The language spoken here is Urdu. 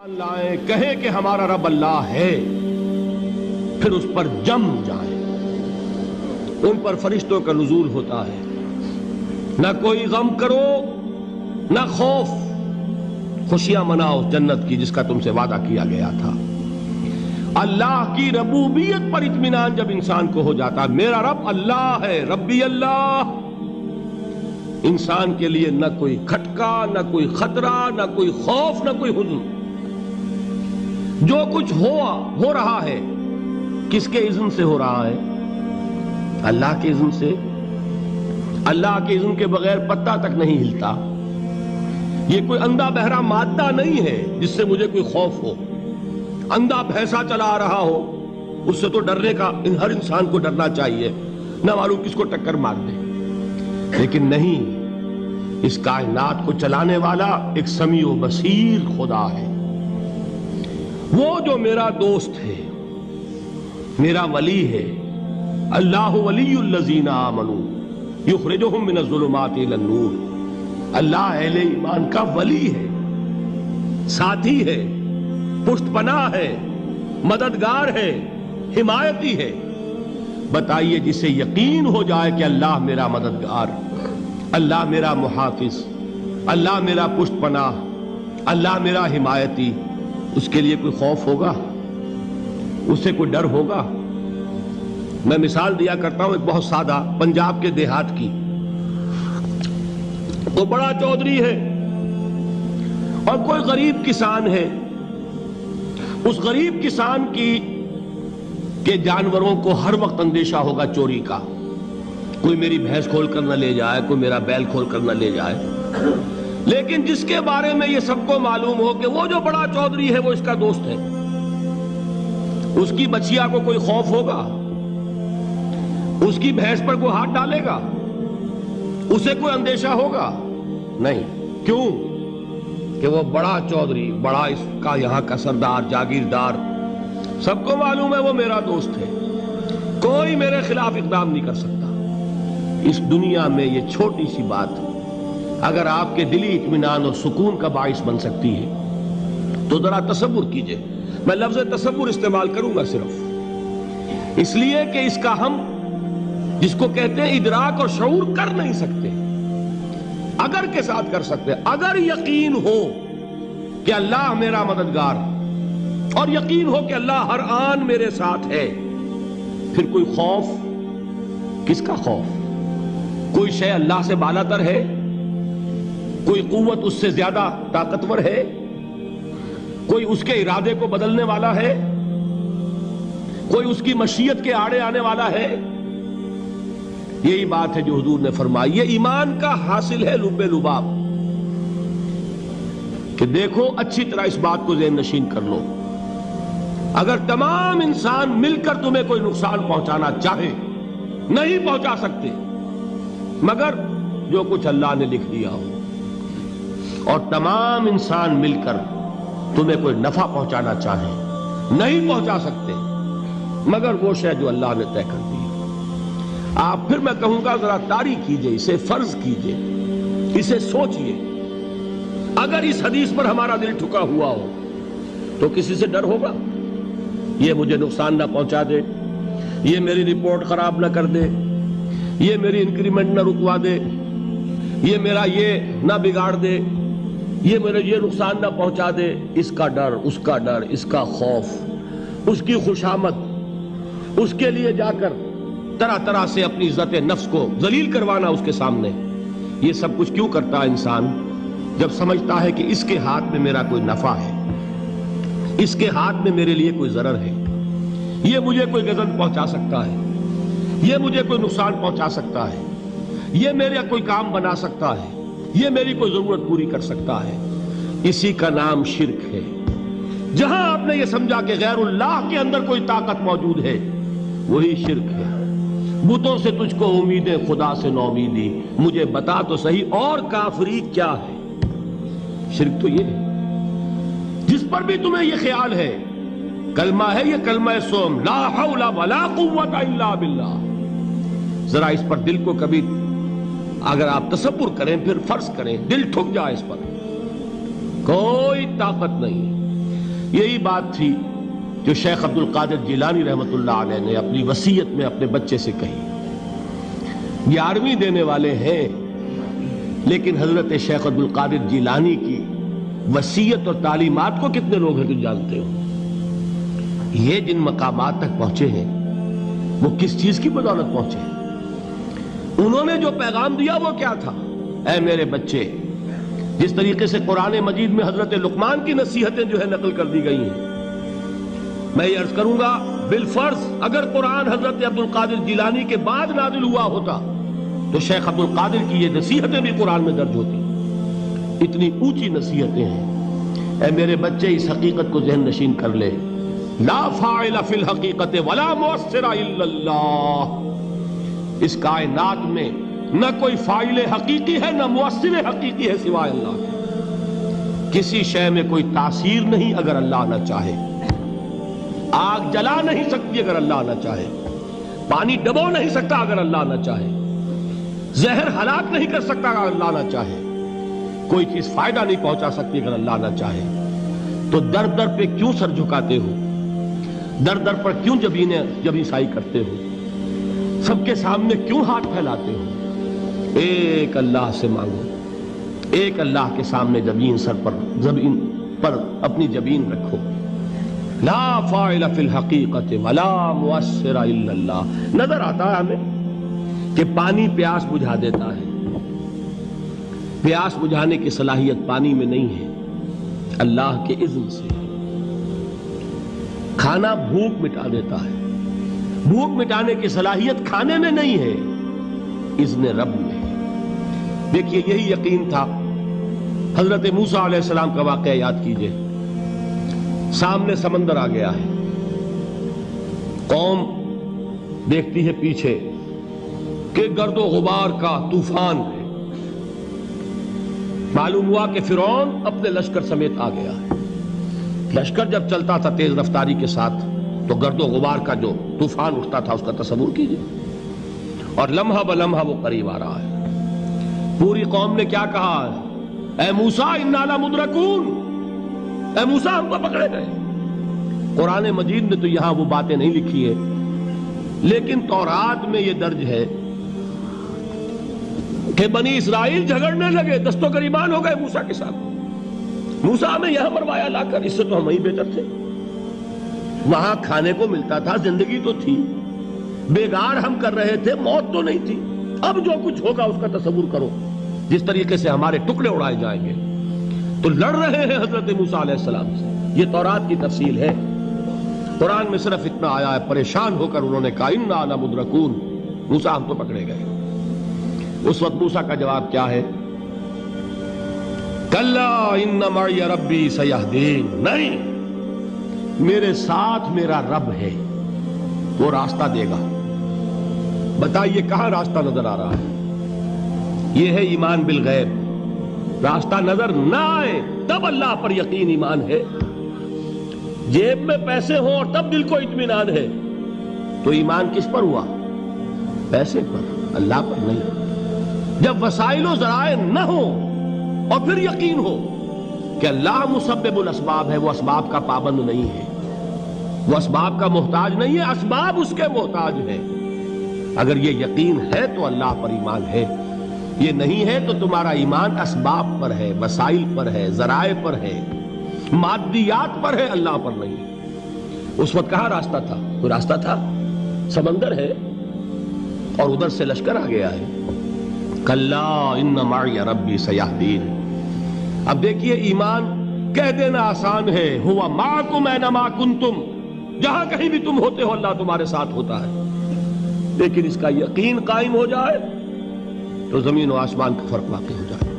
لائیں کہیں کہ ہمارا رب اللہ ہے، پھر اس پر جم جائیں۔ ان پر فرشتوں کا نزول ہوتا ہے، نہ کوئی غم کرو نہ خوف، خوشیاں مناؤ جنت کی جس کا تم سے وعدہ کیا گیا تھا۔ اللہ کی ربوبیت پر اطمینان جب انسان کو ہو جاتا ہے، میرا رب اللہ ہے، ربی اللہ، انسان کے لیے نہ کوئی کھٹکا، نہ کوئی خطرہ، نہ کوئی خوف، نہ کوئی حزن۔ جو کچھ ہو رہا ہے کس کے اذن سے ہو رہا ہے؟ اللہ کے اذن سے۔ اللہ کے اذن کے بغیر پتا تک نہیں ہلتا۔ یہ کوئی اندھا بہرا مادہ نہیں ہے جس سے مجھے کوئی خوف ہو۔ اندھا بھینسا چلا آ رہا ہو اس سے تو ڈرنے کا ہر انسان کو ڈرنا چاہیے، نہ معلوم کس کو ٹکر مار دے۔ لیکن نہیں، اس کائنات کو چلانے والا ایک سمیع و بصیر خدا ہے، وہ جو میرا دوست ہے، میرا ولی ہے۔ اللہ ولی الذین آمنوا یخرجہم من الظلمات الی النور۔ اللہ اہل ایمان کا ولی ہے، ساتھی ہے، پشت پناہ ہے، مددگار ہے، حمایتی ہے۔ بتائیے جسے یقین ہو جائے کہ اللہ میرا مددگار، اللہ میرا محافظ، اللہ میرا پشت پناہ، اللہ میرا حمایتی، اس کے لیے کوئی خوف ہوگا؟ اس سے کوئی ڈر ہوگا؟ میں مثال دیا کرتا ہوں ایک بہت سادہ پنجاب کے دیہات کی۔ وہ بڑا چودھری ہے اور کوئی غریب کسان ہے۔ اس غریب کسان کے جانوروں کو ہر وقت اندیشہ ہوگا چوری کا، کوئی میری بھینس کھول کر نہ لے جائے، کوئی میرا بیل کھول کر نہ لے جائے۔ لیکن جس کے بارے میں یہ سب کو معلوم ہو کہ وہ جو بڑا چودھری ہے وہ اس کا دوست ہے، اس کی بچیا کو کوئی خوف ہوگا؟ اس کی بھینس پر کوئی ہاتھ ڈالے گا؟ اسے کوئی اندیشہ ہوگا؟ نہیں۔ کیوں؟ کہ وہ بڑا چودھری، بڑا اس کا یہاں کا سردار، جاگیردار، سب کو معلوم ہے وہ میرا دوست ہے، کوئی میرے خلاف اقدام نہیں کر سکتا۔ اس دنیا میں یہ چھوٹی سی بات اگر آپ کے دلی اطمینان اور سکون کا باعث بن سکتی ہے تو ذرا تصور کیجئے۔ میں لفظ تصور استعمال کروں گا صرف اس لیے کہ اس کا ہم جس کو کہتے ہیں ادراک اور شعور کر نہیں سکتے، اگر کے ساتھ کر سکتے۔ اگر یقین ہو کہ اللہ میرا مددگار اور یقین ہو کہ اللہ ہر آن میرے ساتھ ہے، پھر کوئی خوف؟ کس کا خوف؟ کوئی شے اللہ سے بالا تر ہے؟ کوئی قوت اس سے زیادہ طاقتور ہے؟ کوئی اس کے ارادے کو بدلنے والا ہے؟ کوئی اس کی مشیت کے آڑے آنے والا ہے؟ یہی بات ہے جو حضور نے فرمائی۔ یہ ایمان کا حاصل ہے لب لباب، کہ دیکھو اچھی طرح اس بات کو ذہن نشین کر لو، اگر تمام انسان مل کر تمہیں کوئی نقصان پہنچانا چاہے نہیں پہنچا سکتے، مگر جو کچھ اللہ نے لکھ دیا ہو، اور تمام انسان مل کر تمہیں کوئی نفع پہنچانا چاہے نہیں پہنچا سکتے، مگر وہ شے جو اللہ نے طے کر دی۔ آپ پھر میں کہوں گا ذرا طاری کیجئے، اسے فرض کیجئے، اسے سوچئے۔ اگر اس حدیث پر ہمارا دل ٹھکا ہوا ہو تو کسی سے ڈر ہوگا؟ یہ مجھے نقصان نہ پہنچا دے، یہ میری رپورٹ خراب نہ کر دے، یہ میری انکریمنٹ نہ رکوا دے، یہ میرا یہ نہ بگاڑ دے، یہ میرے یہ نقصان نہ پہنچا دے۔ اس کا ڈر، اس کا ڈر، اس کا خوف، اس کی خوشامد، اس کے لیے جا کر طرح طرح سے اپنی عزت نفس کو ذلیل کروانا اس کے سامنے، یہ سب کچھ کیوں کرتا ہے انسان؟ جب سمجھتا ہے کہ اس کے ہاتھ میں میرا کوئی نفع ہے، اس کے ہاتھ میں میرے لیے کوئی ضرر ہے، یہ مجھے کوئی غضب پہنچا سکتا ہے، یہ مجھے کوئی نقصان پہنچا سکتا ہے، یہ میرا کوئی کام بنا سکتا ہے، یہ میری کوئی ضرورت پوری کر سکتا ہے، اسی کا نام شرک ہے۔ جہاں آپ نے یہ سمجھا کہ غیر اللہ کے اندر کوئی طاقت موجود ہے، وہی شرک ہے۔ بتوں سے تجھ کو امیدیں، خدا سے نومیدی، مجھے بتا تو صحیح اور کافری کیا ہے؟ شرک تو یہ ہے۔ جس پر بھی تمہیں یہ خیال ہے، کلمہ ہے یہ کلمہ سوم، لا حول ولا قوت الا باللہ، ذرا اس پر دل کو کبھی اگر آپ تصور کریں، پھر فرض کریں، دل ٹھک جائے اس پر، کوئی طاقت نہیں، یہی بات تھی جو شیخ عبد القادر جیلانی رحمۃ اللہ علیہ نے اپنی وصیت میں اپنے بچے سے کہی۔ 11ویں دینے والے ہیں، لیکن حضرت شیخ عبد القادر جیلانی کی وصیت اور تعلیمات کو کتنے لوگ ہیں تو جانتے ہو؟ یہ جن مقامات تک پہنچے ہیں وہ کس چیز کی بدولت پہنچے ہیں؟ انہوں نے جو پیغام دیا وہ کیا تھا؟ اے میرے بچے، جس طریقے سے قرآن مجید میں حضرت لقمان کی نصیحتیں جو ہے نقل کر دی گئی ہیں، میں یہ عرض کروں گا بالفرض اگر قرآن حضرت عبد القادر جیلانی کے بعد نازل ہوا ہوتا تو شیخ عبد القادر کی یہ نصیحتیں بھی قرآن میں درج ہوتی۔ اتنی اونچی نصیحتیں ہیں۔ اے میرے بچے، اس حقیقت کو ذہن نشین کر لے، لا فاعل فی الحقیقت ولا مؤثر الا اللہ۔ اس کائنات میں نہ کوئی فاعل حقیقی ہے نہ مؤثر حقیقی ہے سوائے اللہ کے۔ کسی شے میں کوئی تاثیر نہیں اگر اللہ نہ چاہے۔ آگ جلا نہیں سکتی اگر اللہ نہ چاہے، پانی ڈبو نہیں سکتا اگر اللہ نہ چاہے، زہر ہلاک نہیں کر سکتا اگر اللہ نہ چاہے، کوئی چیز فائدہ نہیں پہنچا سکتی اگر اللہ نہ چاہے۔ تو در در پہ کیوں سر جھکاتے ہو؟ در در پر کیوں جبیں سائی کرتے ہو؟ سب کے سامنے کیوں ہاتھ پھیلاتے ہو؟ ایک اللہ سے مانگو، ایک اللہ کے سامنے زمین پر اپنی جبین رکھو۔ لا فاعل فی الحقیقت ولا مؤثر الا اللہ۔ نظر آتا ہے ہمیں کہ پانی پیاس بجھا دیتا ہے، پیاس بجھانے کی صلاحیت پانی میں نہیں ہے، اللہ کے اذن سے۔ کھانا بھوک مٹا دیتا ہے، بھوک مٹانے کی صلاحیت کھانے میں نہیں ہے، اذن رب میں ہے۔ دیکھیے یہی یقین تھا حضرت موسیٰ علیہ السلام کا واقعہ یاد کیجئے۔ سامنے سمندر آ گیا ہے، قوم دیکھتی ہے پیچھے کہ گرد و غبار کا طوفان ہے۔ معلوم ہوا کہ فرعون اپنے لشکر سمیت آ گیا ہے۔ لشکر جب چلتا تھا تیز رفتاری کے ساتھ تو گرد و غبار کا جو طوفان اٹھتا تھا اس کا تصور کیجئے، اور لمحہ بلمحہ وہ قریب آ رہا ہے۔ پوری قوم نے کیا کہا؟ اے موسیٰ انا لمدرکون، اے موسیٰ ہم کو پکڑے گئے۔ قرآن مجید نے تو یہاں وہ باتیں نہیں لکھی ہے، لیکن تورات میں یہ درج ہے کہ بنی اسرائیل جھگڑنے لگے، دست و گریبان ہو گئے موسیٰ کے ساتھ۔ موسیٰ ہمیں یہاں مروایا لا کر، اس سے تو ہم ہی بہتر تھے، وہاں کھانے کو ملتا تھا، زندگی تو تھی، بیگار ہم کر رہے تھے، موت تو نہیں تھی۔ اب جو کچھ ہوگا اس کا تصور کرو، جس طریقے سے ہمارے ٹکڑے اڑائے جائیں گے۔ تو لڑ رہے ہیں حضرت موسیٰ علیہ السلام سے۔ یہ تورات کی تفصیل ہے، قرآن میں صرف اتنا آیا ہے، پریشان ہو کر انہوں نے کہا انا لمدرکون، موسیٰ ہم تو پکڑے گئے۔ اس وقت موسیٰ کا جواب کیا ہے؟ کلا ان معی ربی سیہدین، نہیں، میرے ساتھ میرا رب ہے، وہ راستہ دے گا۔ بتائیے کہاں راستہ نظر آ رہا ہے؟ یہ ہے ایمان بالغیب۔ راستہ نظر نہ آئے تب اللہ پر یقین ایمان ہے۔ جیب میں پیسے ہوں اور تب دل کو اطمینان ہے تو ایمان کس پر ہوا؟ پیسے پر، اللہ پر نہیں۔ جب وسائل و ذرائع نہ ہوں اور پھر یقین ہو کہ اللہ مسبب الاسباب ہے، وہ اسباب کا پابند نہیں ہے، وہ اسباب کا محتاج نہیں ہے، اسباب اس کے محتاج ہیں۔ اگر یہ یقین ہے تو اللہ پر ایمان ہے، یہ نہیں ہے تو تمہارا ایمان اسباب پر ہے، وسائل پر ہے، ذرائع پر ہے، مادیات پر ہے، اللہ پر نہیں۔ اس وقت کہاں راستہ تھا؟ کوئی راستہ تھا؟ سمندر ہے اور ادھر سے لشکر آ گیا ہے۔ کلا ان معی ربی سیہدین۔ اب دیکھیے ایمان کہہ دینا آسان ہے، ہوا معکم اینما کنتم، جہاں کہیں بھی تم ہوتے ہو اللہ تمہارے ساتھ ہوتا ہے، لیکن اس کا یقین قائم ہو جائے تو زمین و آسمان کا فرق واقع ہو جائے۔